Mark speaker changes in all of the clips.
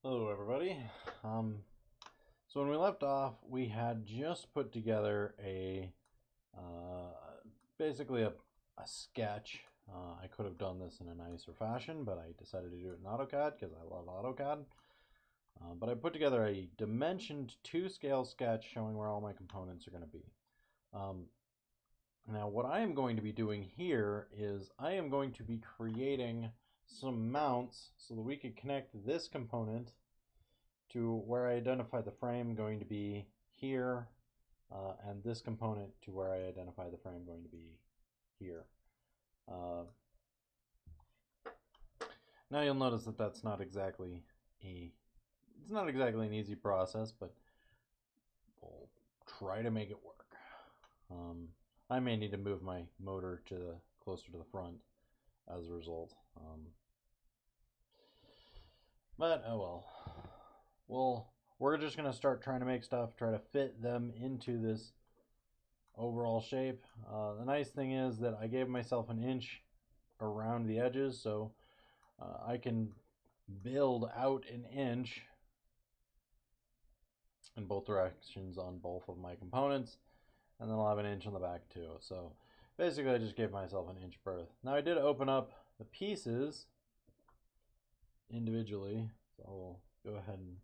Speaker 1: Hello everybody. So when we left off, we had just put together a basically a sketch. I could have done this in a nicer fashion, but I decided to do it in AutoCAD because I love AutoCAD. But I put together a dimensioned 2-scale sketch showing where all my components are going to be. Now what I am going to be doing here is I am going to be creating some mounts so that we could connect this component to where I identify the frame going to be here, and this component to where I identify the frame going to be here. Now you'll notice that that's not exactly an easy process, but we'll try to make it work. I may need to move my motor closer to the front as a result. But oh well. We're just going to start trying to make stuff, try to fit them into this overall shape. The nice thing is that I gave myself an inch around the edges, so I can build out an inch in both directions on both of my components, and then I'll have an inch on the back too. So basically I just gave myself an inch berth. Now I did open up the pieces individually, so I'll go ahead and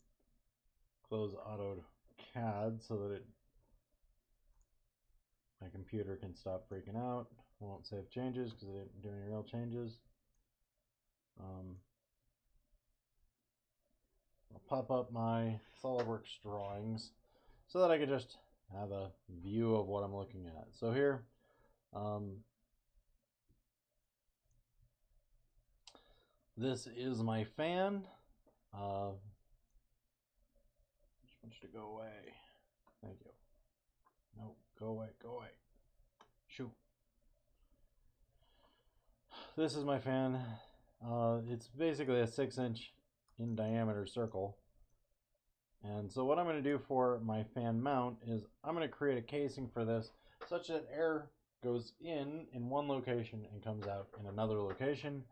Speaker 1: close AutoCAD so that my computer can stop freaking out. I won't save changes because I didn't do any real changes. I'll pop up my Solidworks Drawings so that I can just have a view of what I'm looking at. So here, this is my fan. Just want you to go away. Thank you. No, go away, go away. Shoot. This is my fan. It's basically a 6-inch in diameter circle. And so what I'm going to do for my fan mount is I'm going to create a casing for this such that air goes in one location and comes out in another location.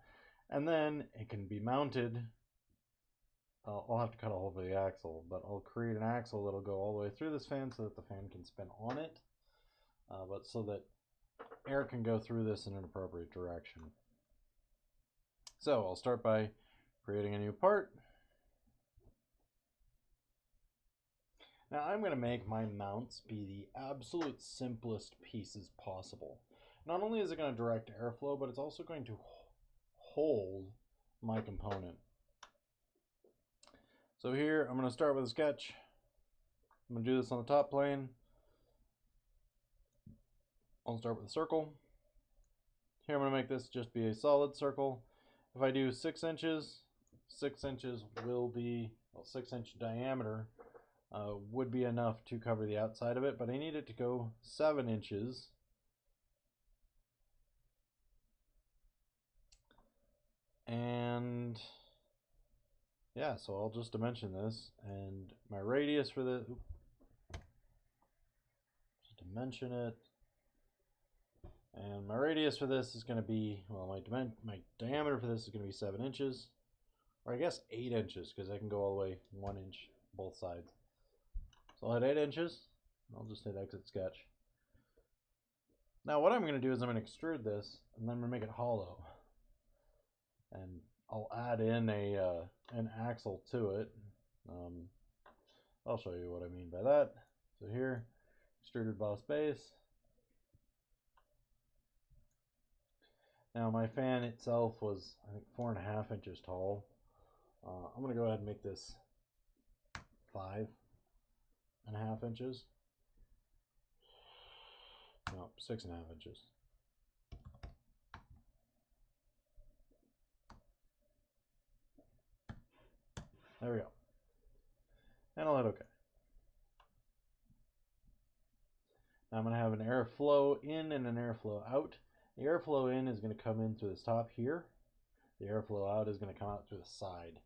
Speaker 1: And then it can be mounted. I'll have to cut a hole for the axle, but I'll create an axle that'll go all the way through this fan so that the fan can spin on it, but so that air can go through this in an appropriate direction. So I'll start by creating a new part. Now I'm going to make my mounts be the absolute simplest pieces possible. Not only is it going to direct airflow, but it's also going to hold my component. So here I'm going to start with a sketch. I'm going to do this on the top plane. I'll start with a circle. Here I'm going to make this just be a solid circle. If I do 6 inches, 6 inches will be, well, 6-inch diameter would be enough to cover the outside of it, but I need it to go 7 inches. And yeah, so I'll just dimension this, and my radius for the, just dimension it, and my radius for this is going to be, well, my diameter for this is going to be 7 inches, or I guess 8 inches, because I can go all the way 1 inch both sides. So I'll hit 8 inches, I'll just hit exit sketch. Now what I'm going to do is I'm going to extrude this, and then I'm going to make it hollow, and I'll add in an axle to it. I'll show you what I mean by that. So here, extruded boss base. Now my fan itself was, I think, 4.5 inches tall. I'm going to go ahead and make this 5.5 inches. No, 6.5 inches. There we go. And I'll hit OK. Now I'm going to have an airflow in and an airflow out. The airflow in is going to come in through this top here. The airflow out is going to come out through the side.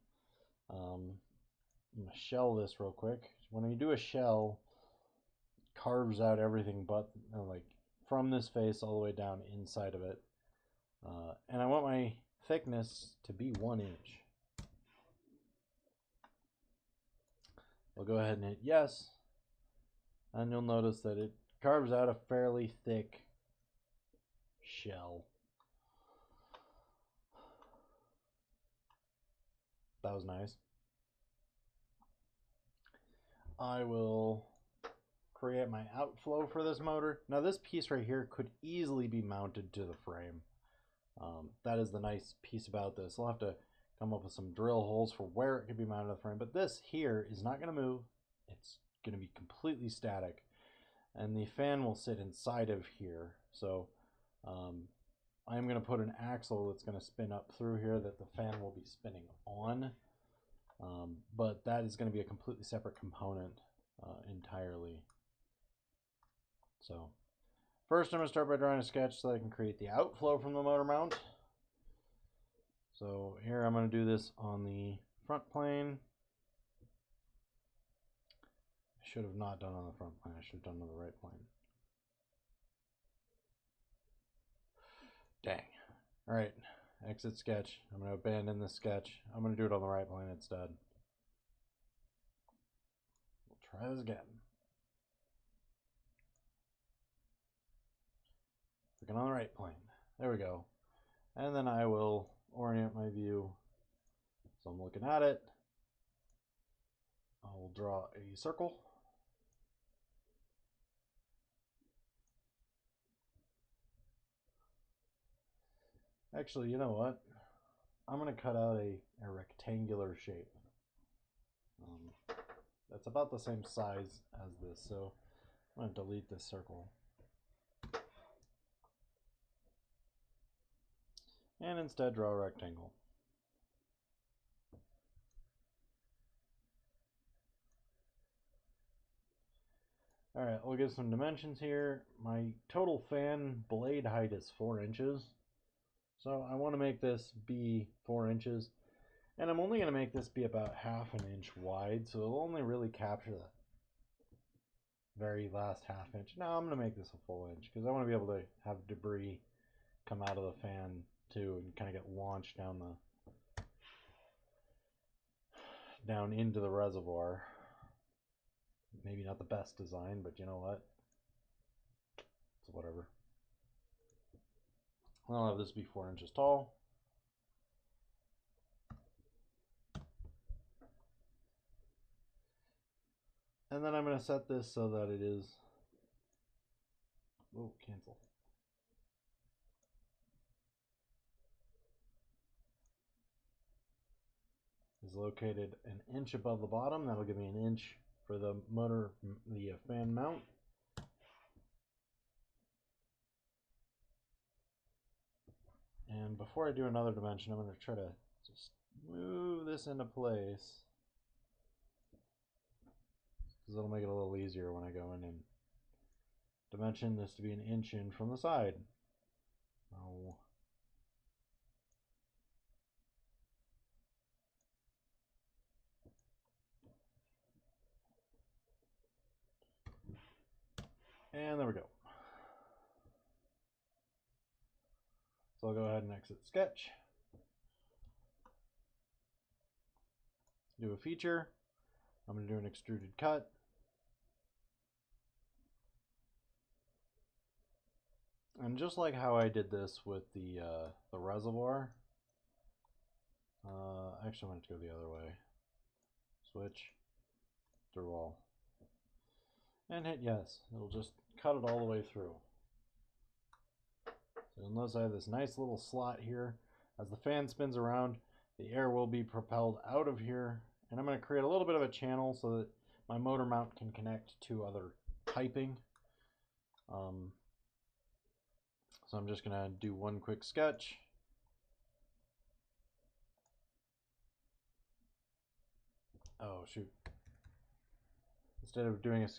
Speaker 1: I'm going to shell this real quick. When you do a shell, it carves out everything but like from this face all the way down inside of it. And I want my thickness to be 1 inch. We'll go ahead and hit yes, and you'll notice that it carves out a fairly thick shell. That was nice. I will create my outflow for this motor. Now this piece right here could easily be mounted to the frame. That is the nice piece about this. I'll have to come up with some drill holes for where it could be mounted to the frame, but this here is not going to move. It's going to be completely static, and the fan will sit inside of here. So I'm going to put an axle that's going to spin up through here that the fan will be spinning on, but that is going to be a completely separate component entirely. So first I'm going to start by drawing a sketch so that I can create the outflow from the motor mount. So here I'm going to do this on the front plane. I should have not done on the front plane. I should have done on the right plane. Dang. Alright, exit sketch. I'm going to abandon this sketch. I'm going to do it on the right plane instead. We'll try this again. Looking on the right plane. There we go. And then I will orient my view so I'm looking at it. I will draw a circle. Actually, you know what? I'm going to cut out a rectangular shape. That's about the same size as this, so I'm going to delete this circle. And instead draw a rectangle. Alright, we'll give some dimensions here. My total fan blade height is 4 inches. So I want to make this be 4 inches. And I'm only going to make this be about ½ an inch wide, so it'll only really capture that very last ½ inch. Now I'm going to make this a full inch because I want to be able to have debris come out of the fan too and kind of get launched down into the reservoir. Maybe not the best design, but you know what? It's whatever. I'll have this be 4 inches tall. And then I'm going to set this so that it is, oh, cancel. Is located an inch above the bottom. That'll give me an inch for the motor, the fan mount. And before I do another dimension, I'm going to try to just move this into place, because it'll make it a little easier when I go in and dimension this to be an inch in from the side. Oh. And there we go. So I'll go ahead and exit sketch. Do a feature. I'm going to do an extruded cut. And just like how I did this with the reservoir, actually I want it to go the other way. Switch, through all. And hit yes. It'll just cut it all the way through. So you'll notice I have this nice little slot here. As the fan spins around, the air will be propelled out of here. And I'm going to create a little bit of a channel so that my motor mount can connect to other piping. So I'm just going to do one quick sketch. Oh, shoot. Instead of doing a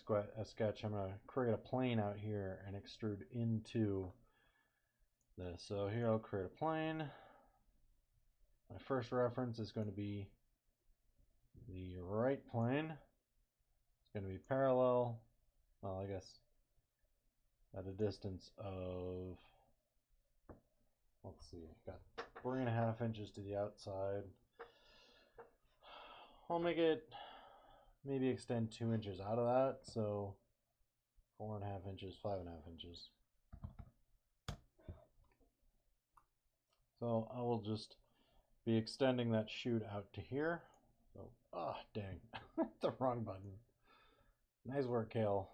Speaker 1: sketch, I'm going to create a plane out here and extrude into this. So here I'll create a plane. My first reference is going to be the right plane. It's going to be parallel, well, I guess at a distance of, let's see, got 3.5 inches to the outside. I'll make it maybe extend 2 inches out of that, so 4.5 inches, 5.5 inches. So I will just be extending that chute out to here. So, dang, the wrong button. Nice work, Kale.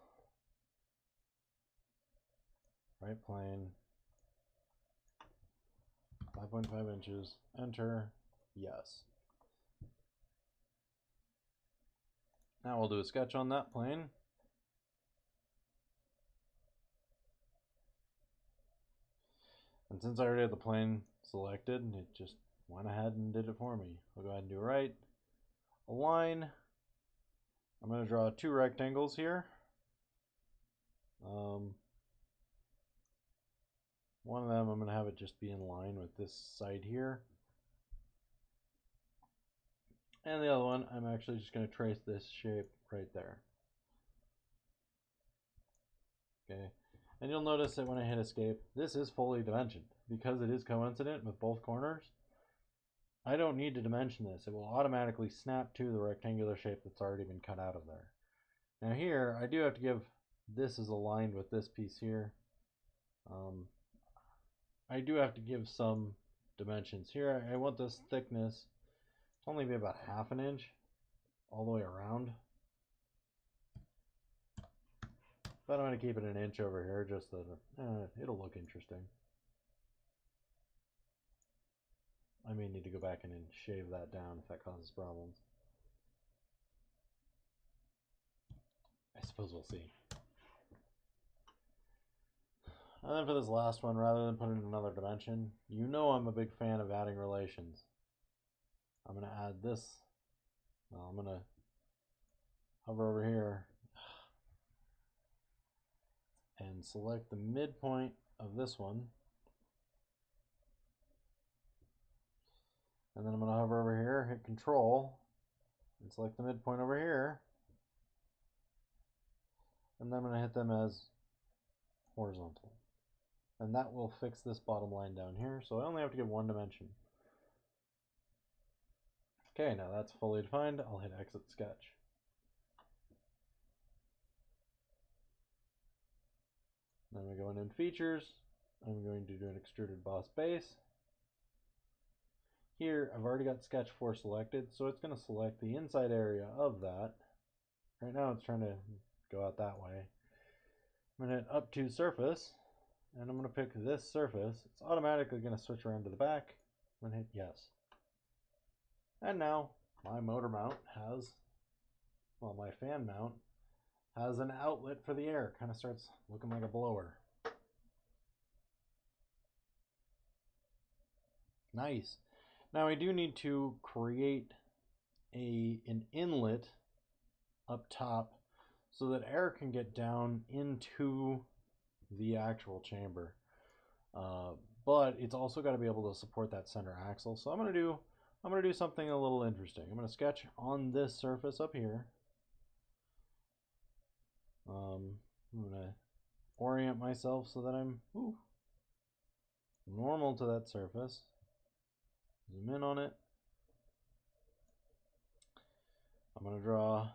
Speaker 1: Right plane. 5.5 inches. Enter. Yes. Now we'll do a sketch on that plane. And since I already had the plane selected, it just went ahead and did it for me. I'll go ahead and do right. Align. I'm going to draw 2 rectangles here. One of them I'm going to have it just be in line with this side here. And the other one, I'm actually just going to trace this shape right there. Okay. And you'll notice that when I hit escape, this is fully dimensioned. Because it is coincident with both corners, I don't need to dimension this. It will automatically snap to the rectangular shape that's already been cut out of there. Now here, I do have to give this is aligned with this piece here. I do have to give some dimensions. Here, I want this thickness to only be about 1/2 inch all the way around. But I'm going to keep it an inch over here just so that it'll look interesting. I may need to go back in and shave that down if that causes problems. I suppose we'll see. And then for this last one, rather than put in another dimension, you know I'm a big fan of adding relations. I'm going to add this. Well, I'm going to hover over here and select the midpoint of this one. And then I'm going to hover over here, hit Control, and select the midpoint over here. And then I'm going to hit them as horizontal. And that will fix this bottom line down here. So I only have to give 1 dimension. Okay, now that's fully defined. I'll hit Exit Sketch. Then we go in Features. I'm going to do an Extruded Boss Base. Here, I've already got Sketch 4 selected, so it's going to select the inside area of that. Right now it's trying to go out that way. I'm going to hit Up to Surface, and I'm going to pick this surface. It's automatically going to switch around to the back. I'm going to hit Yes. And now my motor mount has, well, my fan mount has an outlet for the air. Kind of starts looking like a blower. Nice. Now I do need to create an inlet up top so that air can get down into the actual chamber. But it's also got to be able to support that center axle. So I'm going to do something a little interesting. I'm going to sketch on this surface up here. I'm going to orient myself so that I'm normal to that surface. Zoom in on it. I'm going to draw a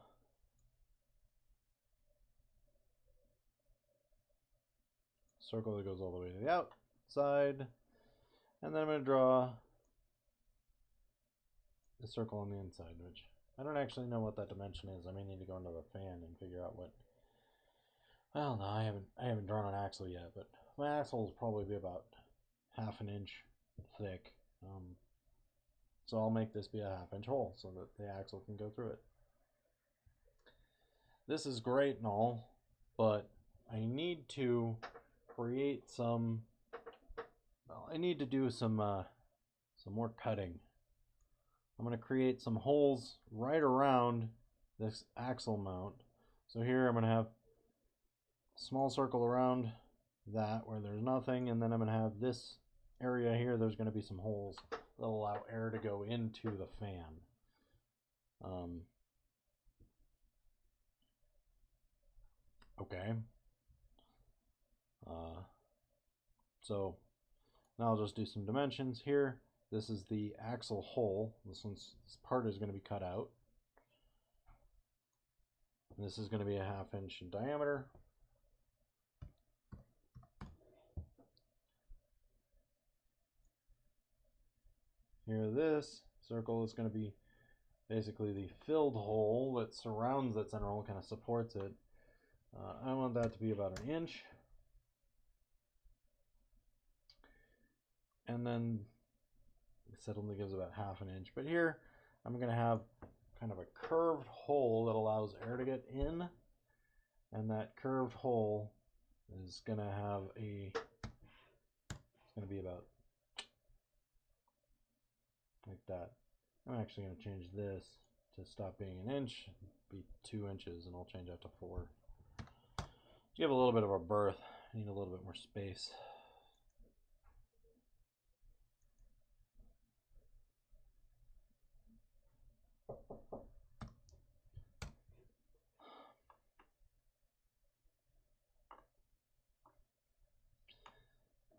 Speaker 1: circle that goes all the way to the outside. And then I'm going to draw a circle on the inside, which I don't actually know what that dimension is. I may need to go into the fan and figure out what. Well, no, I haven't drawn an axle yet, but my axle will probably be about 1/2 inch thick. So I'll make this be a 1/2 inch hole so that the axle can go through it. This is great and all, but I need to create some. Well, I need to do some more cutting. I'm going to create some holes right around this axle mount. So here I'm going to have a small circle around that where there's nothing, and then I'm going to have this area here. There's going to be some holes that'll allow air to go into the fan. Okay. So now I'll just do some dimensions here. This is the axle hole. This part is going to be cut out. And this is going to be a 1/2 inch in diameter. Here, this circle is going to be basically the filled hole that surrounds that center hole, kind of supports it. I want that to be about 1 inch. And then it only gives about 1/2 inch. But here, I'm going to have kind of a curved hole that allows air to get in. And that curved hole is going to have it's going to be about like that. I'm actually going to change this to stop being 1 inch, be 2 inches, and I'll change that to 4. Give a little bit of a berth. I need a little bit more space.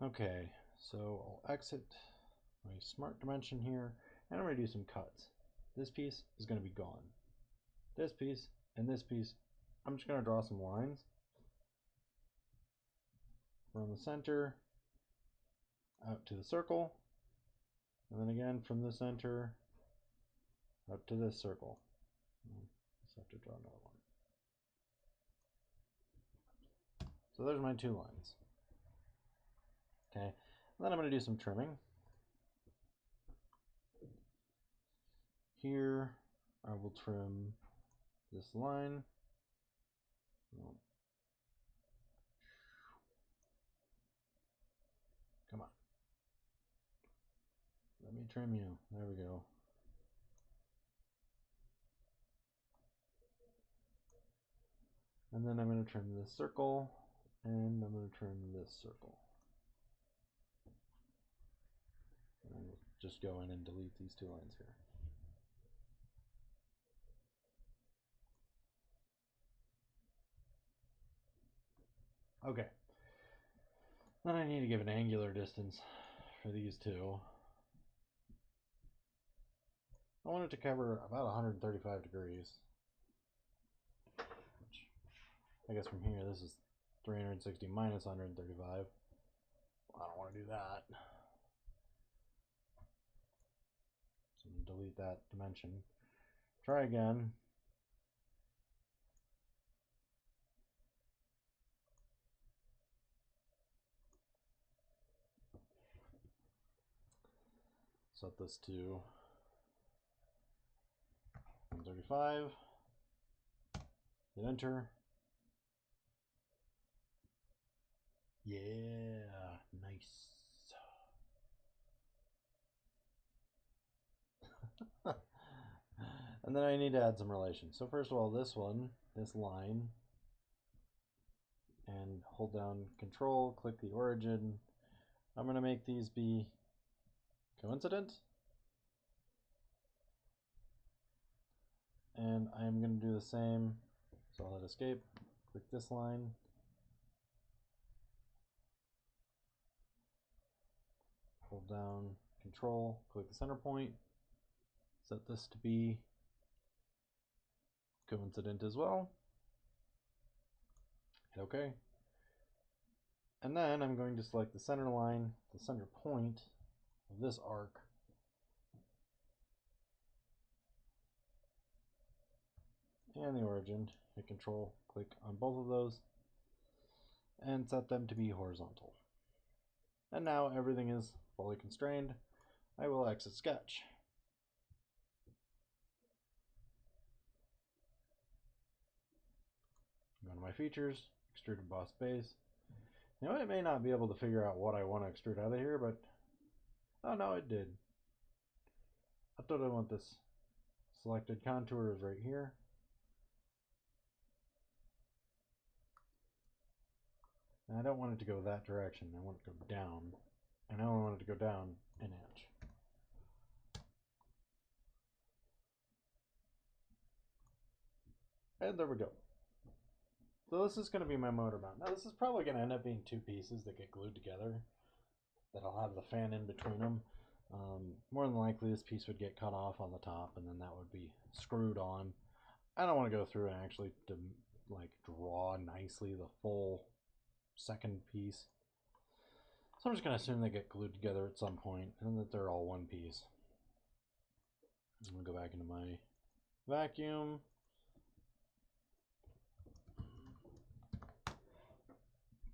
Speaker 1: Okay, so I'll exit my smart dimension here, and I'm going to do some cuts. This piece is going to be gone. This piece and this piece, I'm just going to draw some lines from the center out to the circle, and then again from the center out to this circle. Just have to draw another one. So there's my 2 lines. Okay, and then I'm going to do some trimming. Here, I will trim this line. Come on. Let me trim you. There we go. And then I'm going to trim this circle, and I'm going to trim this circle. And we'll just go in and delete these 2 lines here. Okay. Then I need to give an angular distance for these 2. I want it to cover about 135 degrees. Which, I guess from here, this is 360 minus 135. I don't want to do that. So I'm going to delete that dimension. Try again. Set this to 135. Hit enter. Yeah, nice. And then I need to add some relation. So first of all, this line, and hold down Control, click the origin. I'm going to make these be coincident. And I'm going to do the same. So I'll hit escape, click this line. Hold down Control, click the center point. Set this to be coincident as well. Hit OK. And then I'm going to select the center line, the center point of this arc. And the origin. Hit Control, click on both of those, and set them to be horizontal. And now everything is fully constrained. I will exit sketch. Go to my features, extruded boss base. Now it may not be able to figure out what I want to extrude out of here, but oh no, it did. I thought I want this selected contour is right here. And I don't want it to go that direction. I want it to go down. And I only want it to go down 1 inch. And there we go. So this is going to be my motor mount. Now this is probably going to end up being 2 pieces that get glued together. That I'll have the fan in between them. More than likely this piece would get cut off on the top and then that would be screwed on. I don't want to go through and actually like draw nicely the full second piece. So I'm just going to assume they get glued together at some point and that they're all one piece. I'm going to go back into my vacuum.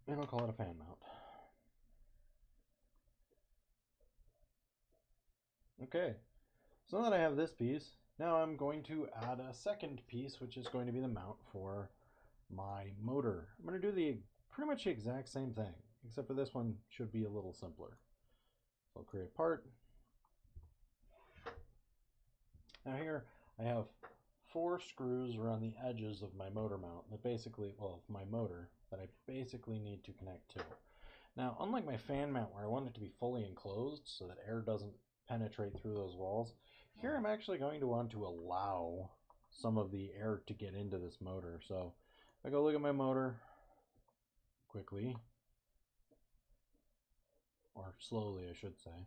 Speaker 1: And I'll call it a fan mount. Okay, so now that I have this piece, now I'm going to add a second piece, which is going to be the mount for my motor. I'm going to do the pretty much the exact same thing, except for this one should be a little simpler. So I'll create part. Now here I have 4 screws around the edges of my motor mount that basically, well, my motor that I basically need to connect to. Now, unlike my fan mount where I want it to be fully enclosed so that air doesn't penetrate through those walls, here I'm actually going to want to allow some of the air to get into this motor. So if I go look at my motor quickly, or slowly I should say,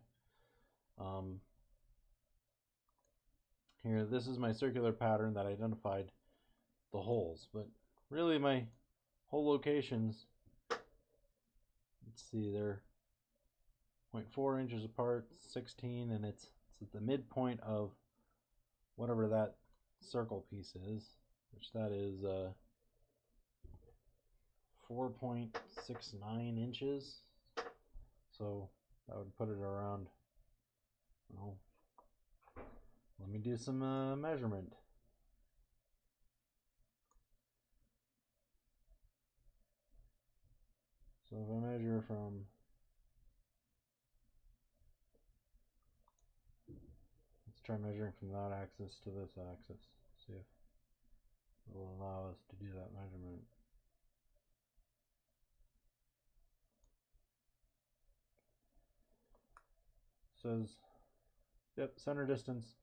Speaker 1: here this is my circular pattern that identified the holes, but really my hole locations, let's see, they're 0.4 inches apart, 16, and it's at the midpoint of whatever that circle piece is, which that is 4.69 inches. So that would put it around, oh, let me do some measurement. So if I measure from, let's try measuring from that axis to this axis, see if it will allow us to do that measurement. Says, yep, center distance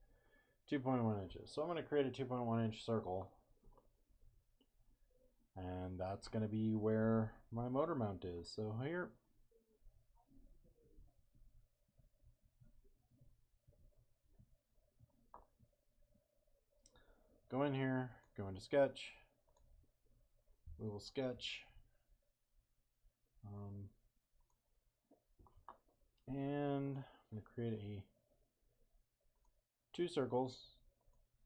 Speaker 1: 2.1 inches. So I'm going to create a 2.1 inch circle, and that's going to be where my motor mount is. So here, go in here, go into sketch, we will sketch, and I'm going to create 2 circles.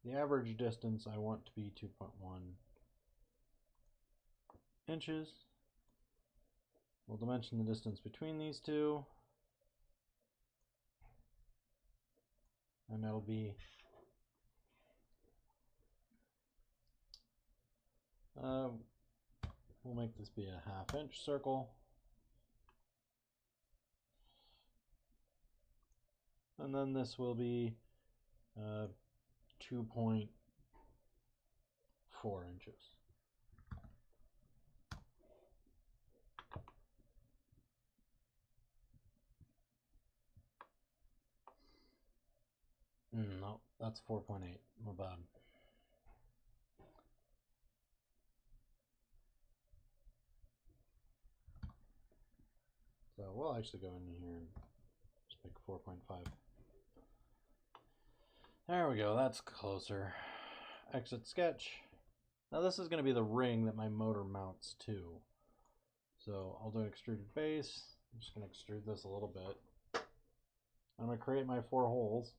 Speaker 1: The average distance I want to be 2.1 inches. We'll dimension the distance between these two, and that'll be we'll make this be a 1/2 inch circle, and then this will be 2.4 inches. No, that's 4.8. My bad. So we'll actually go in here and just make 4.5. There we go, that's closer. Exit sketch. Now this is going to be the ring that my motor mounts to. So I'll do an extruded base. I'm just going to extrude this a little bit. I'm going to create my 4 holes.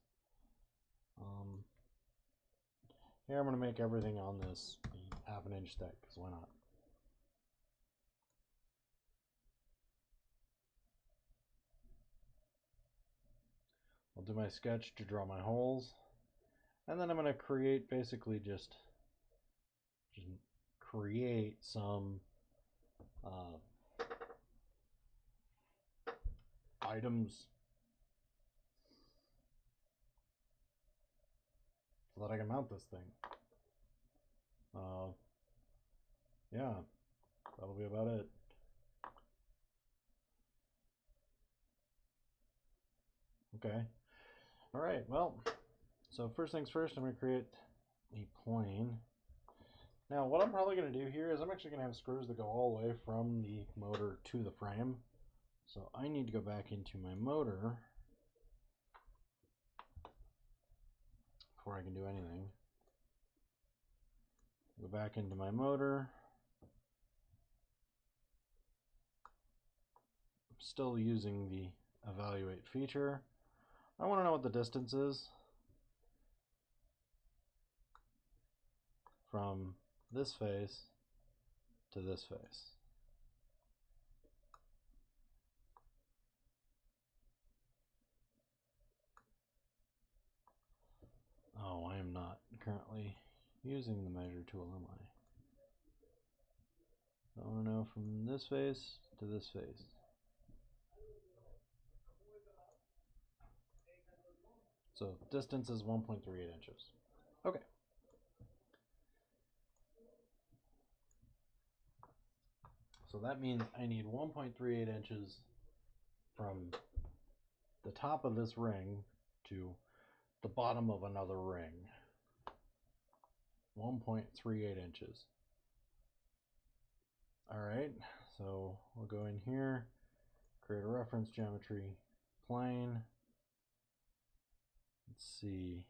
Speaker 1: Here I'm going to make everything on this 1/2 inch thick, because why not? I'll do my sketch to draw my holes, and then I'm going to create basically just create some items so that I can mount this thing. Yeah, that'll be about it. Okay. All right, well, so first things first, I'm going to create a plane. Now, what I'm probably going to do here is I'm actually going to have screws that go all the way from the motor to the frame. So I need to go back into my motor before I can do anything. Go back into my motor. I'm still using the evaluate feature. I want to know what the distance is from this face to this face. Oh, I am not currently using the measure tool, am I? I want to know from this face to this face. So distance is 1.38 inches. Okay. So that means I need 1.38 inches from the top of this ring to the bottom of another ring. 1.38 inches. Alright, so we'll go in here, create a reference geometry plane. Let's see.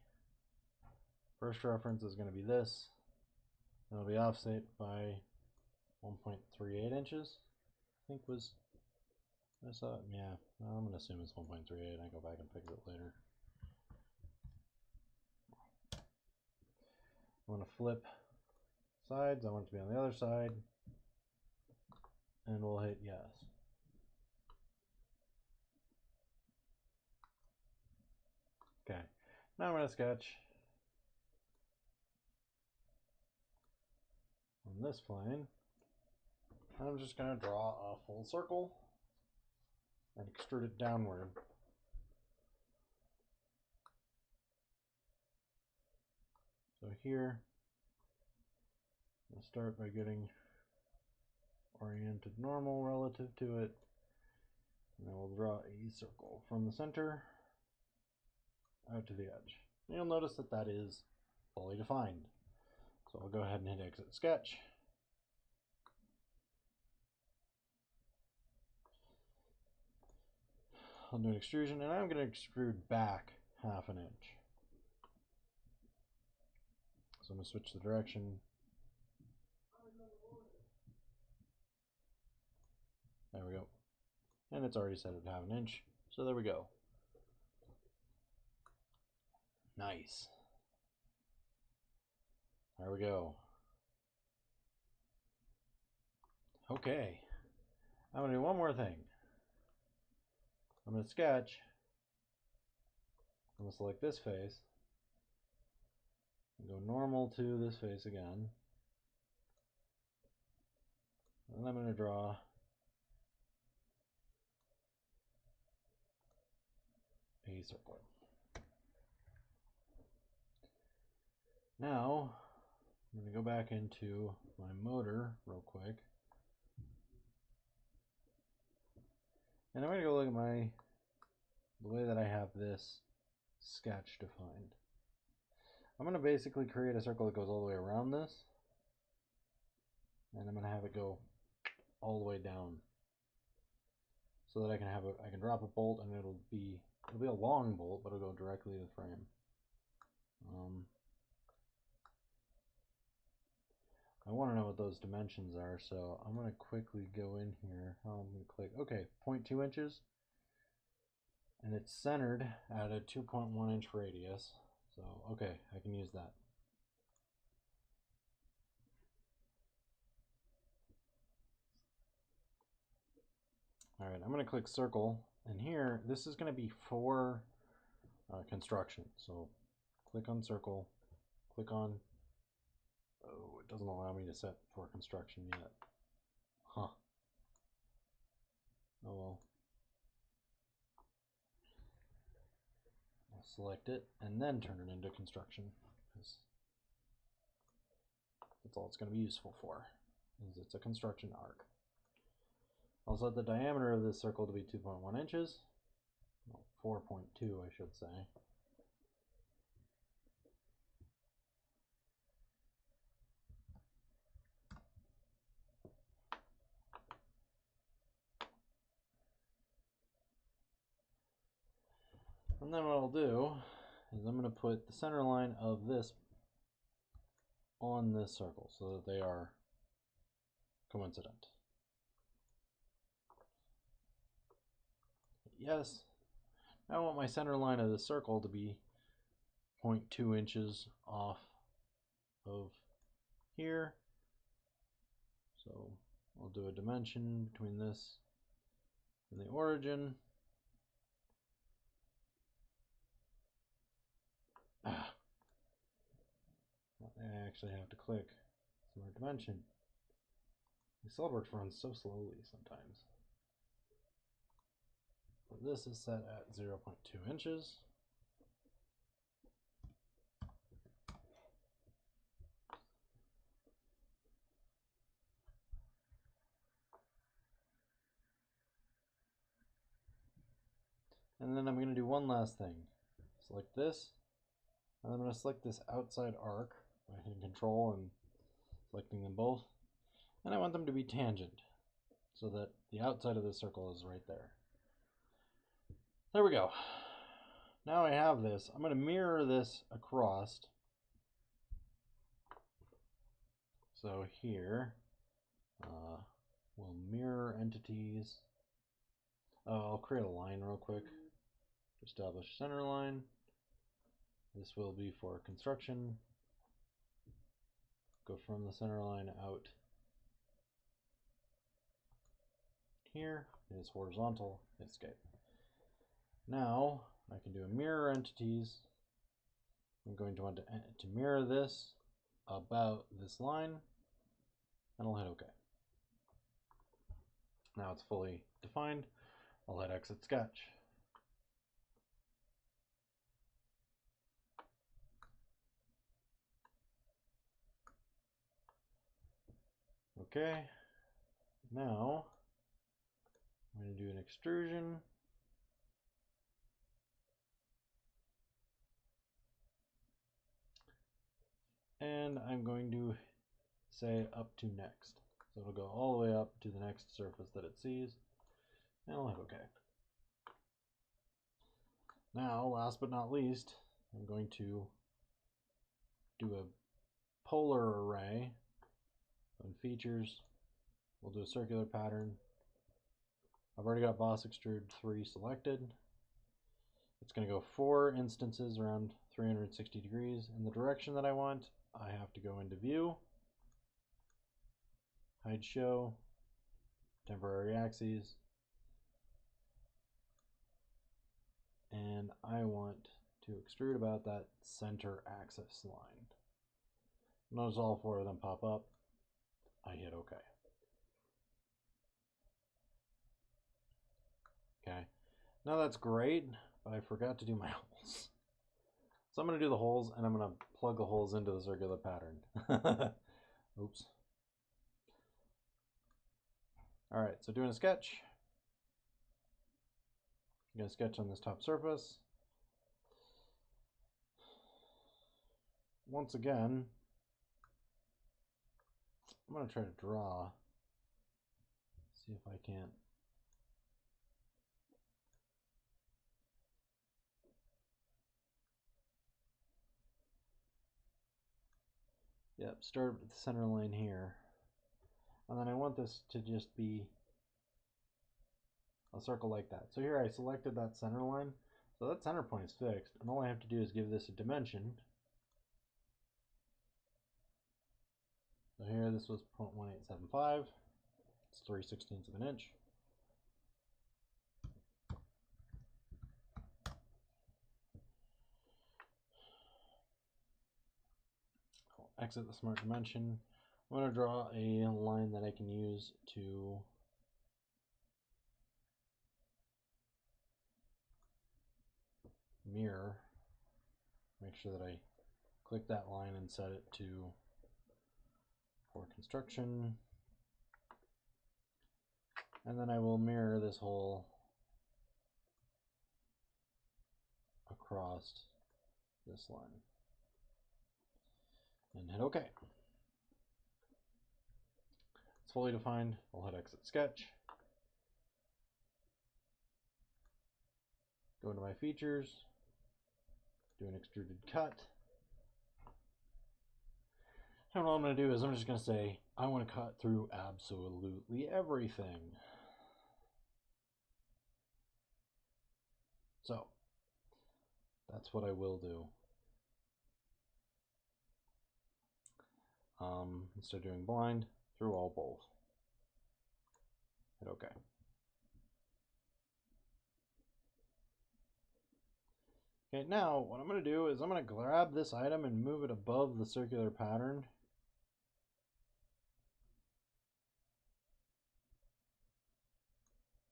Speaker 1: First reference is going to be this. It'll be offset by 1.38 inches. I think was, I saw it, yeah, well, I'm going to assume it's 1.38. I go back and fix it later. I want to flip sides. I want it to be on the other side. And we'll hit yes. Okay, now I'm going to sketch on this plane. I'm just going to draw a full circle and extrude it downward. So here, I'll start by getting oriented normal relative to it, and then we'll draw a circle from the center out to the edge. And you'll notice that that is fully defined. So I'll go ahead and hit exit sketch. I'll do an extrusion, and I'm going to extrude back 1/2 inch. So I'm going to switch the direction. There we go. And it's already set at 1/2 inch. So there we go. Nice. There we go. Okay. I'm going to do one more thing. I'm going to sketch. I'm going to select this face. And go normal to this face again. And I'm going to draw a circle. Now, I'm going to go back into my motor real quick. And I'm going to go look at the way that I have this sketch defined. I'm going to basically create a circle that goes all the way around this. And I'm going to have it go all the way down. So that I can drop a bolt, and it'll be a long bolt, but it'll go directly to the frame. I want to know what those dimensions are, so I'm going to quickly go in here. I'm going to click, okay, 0.2 inches. And it's centered at a 2.1 inch radius. So, okay, I can use that. All right, I'm going to click circle. And here, this is going to be for construction. So, click on circle, click on, oh, it doesn't allow me to set for construction yet. Huh. Oh well. I'll select it and then turn it into construction, because that's all it's going to be useful for, is it's a construction arc. I'll set the diameter of this circle to be 2.1 inches. Well, 4.2 I should say. And then what I'll do is I'm going to put the center line of this on this circle so that they are coincident. Yes. I want my center line of the circle to be 0.2 inches off of here. So I'll do a dimension between this and the origin. I actually have to click Smart Dimension. The Solidworks runs so slowly sometimes. But this is set at 0.2 inches. And then I'm going to do one last thing. Select this, and I'm going to select this outside arc by hitting Control and selecting them both. And I want them to be tangent, so that the outside of the circle is right there. There we go. Now I have this. I'm going to mirror this across. So here, we'll mirror entities. I'll create a line real quick. Establish center line. This will be for construction. Go from the center line out here. It is horizontal. Escape. Now I can do a mirror entities. I'm going to want to mirror this about this line, and I'll hit OK. Now it's fully defined. I'll hit Exit Sketch. Okay, now I'm going to do an extrusion. And I'm going to say up to next. So it'll go all the way up to the next surface that it sees. And I'll hit OK. Now, last but not least, I'm going to do a polar array. On features, we'll do a circular pattern. I've already got Boss Extrude 3 selected. It's going to go 4 instances around 360 degrees. In the direction that I want, I have to go into View, Hide Show, Temporary Axes, and I want to extrude about that center axis line. Notice all 4 of them pop up. I hit OK. Okay, now that's great, but I forgot to do my holes. So I'm going to do the holes, and I'm going to plug the holes into the circular pattern. Oops. All right, so doing a sketch. I'm going to sketch on this top surface. Once again, I'm going to try to draw. See if I can't. Yep, start with the center line here. And then I want this to just be a circle like that. So here I selected that center line. So that center point is fixed. And all I have to do is give this a dimension. So here this was 0.1875. It's 3/16 of an inch. I'll exit the smart dimension. I'm going to draw a line that I can use to mirror. Make sure that I click that line and set it to for construction. And then I will mirror this hole across this line. And hit OK. It's fully defined. I'll hit Exit Sketch. Go into my features. Do an Extruded Cut. And what I'm going to do is I'm just going to say, I want to cut through absolutely everything. So, that's what I will do. Instead of doing blind, through all both. Hit OK. Okay, now what I'm going to do is I'm going to grab this item and move it above the circular pattern.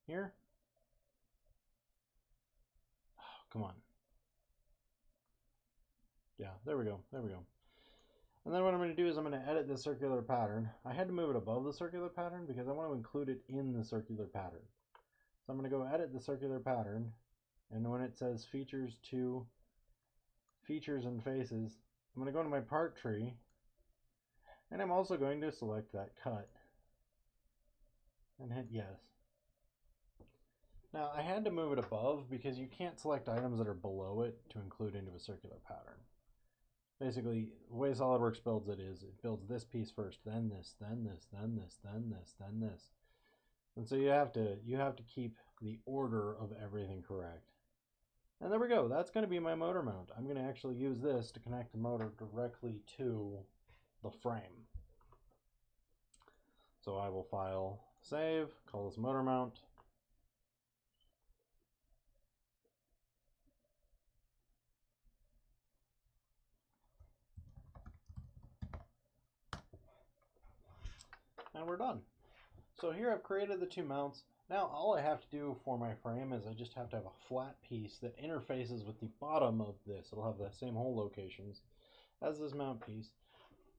Speaker 1: Here. Oh, come on. Yeah, there we go. There we go. And then what I'm going to do is I'm going to edit the circular pattern. I had to move it above the circular pattern because I want to include it in the circular pattern. So I'm going to go edit the circular pattern, and when it says features to features and faces, I'm going to go to my part tree, and I'm also going to select that cut and hit yes. Now I had to move it above because you can't select items that are below it to include into a circular pattern. Basically, the way SolidWorks builds it is it builds this piece first, then this, then this, then this, then this, then this. And so you have to keep the order of everything correct. And there we go. That's going to be my motor mount. I'm going to actually use this to connect the motor directly to the frame. So I will file, save, call this motor mount. And we're done. So here I've created the two mounts. Now all I have to do for my frame is I just have to have a flat piece that interfaces with the bottom of this. It'll have the same hole locations as this mount piece,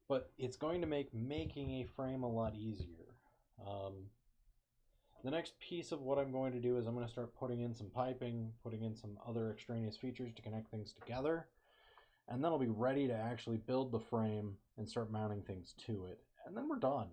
Speaker 1: but it's going to make making a frame a lot easier. The next piece of what I'm going to do is I'm going to start putting in some piping, putting in some other extraneous features to connect things together, and then I'll be ready to actually build the frame and start mounting things to it. And then we're done.